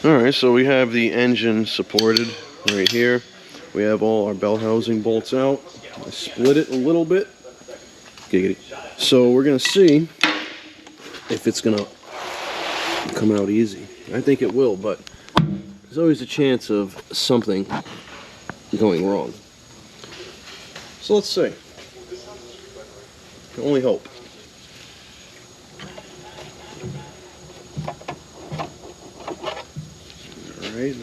Alright, so we have the engine supported right here. We have all our bell housing bolts out. I split it a little bit. Giggity. So we're going to see if it's going to come out easy. I think it will, but there's always a chance of something going wrong. So let's see. Can only hope. Alright.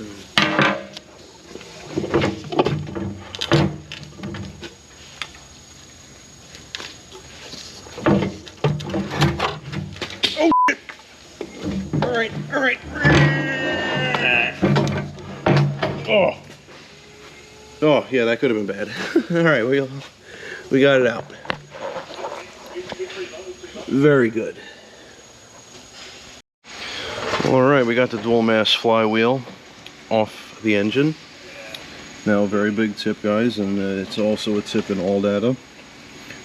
Oh, shit. Alright, alright. Oh. Oh, yeah, that could have been bad. Alright, we got it out. Very good. Alright, we got the dual mass flywheel off the engine. Now, a very big tip, guys, and it's also a tip in all data.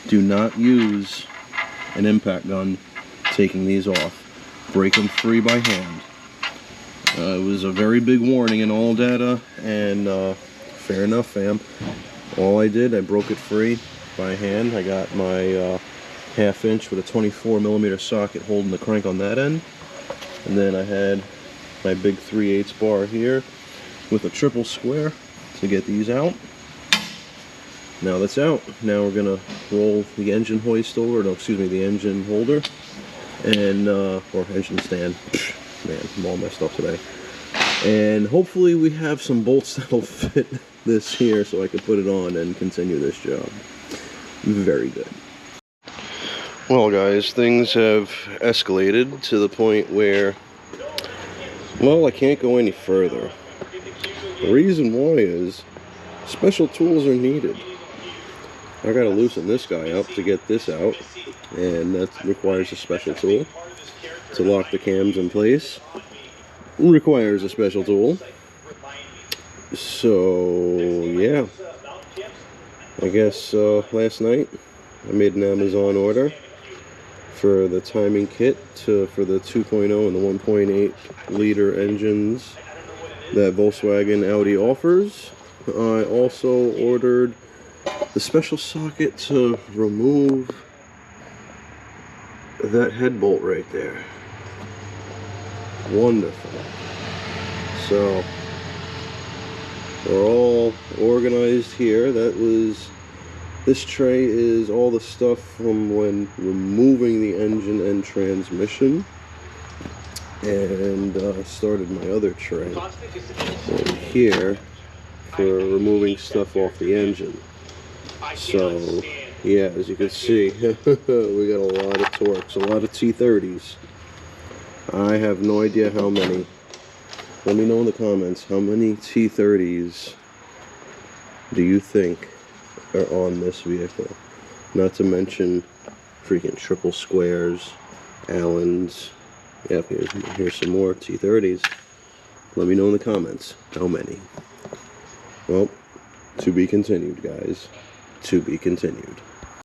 Do not use an impact gun taking these off. Break them free by hand. It was a very big warning in all data, and fair enough, fam. All I did, I broke it free by hand. I got my 1/2 inch with a 24mm socket holding the crank on that end. And then I had my big 3/8 bar here with a triple square to get these out. Now that's out. Now we're gonna roll the engine hoist over, no, excuse me, the engine holder, and or engine stand. Man, I'm all messed up today. And hopefully we have some bolts that'll fit this here so I can put it on and continue this job. Very good. Well, guys, things have escalated to the point where, well, I can't go any further. The reason why is special tools are needed. I gotta loosen this guy up to get this out, and that requires a special tool. To lock the cams in place requires a special tool. So, yeah. I guess last night I made an Amazon order for the timing kit for the 2.0 and the 1.8 liter engines that Volkswagen Audi offers. I also ordered the special socket to remove that head bolt right there. Wonderful. So we're all organized here. This tray is all the stuff from when removing the engine and transmission, and started my other tray right here for removing stuff off the engine. So yeah, as you can see, we got a lot of Torx, a lot of T30s. I have no idea how many. Let me know in the comments, how many T30s do you think are on this vehicle? Not to mention freaking triple squares, Allens. Yep, here's some more T30s. Let me know in the comments how many. Well, to be continued, guys. To be continued.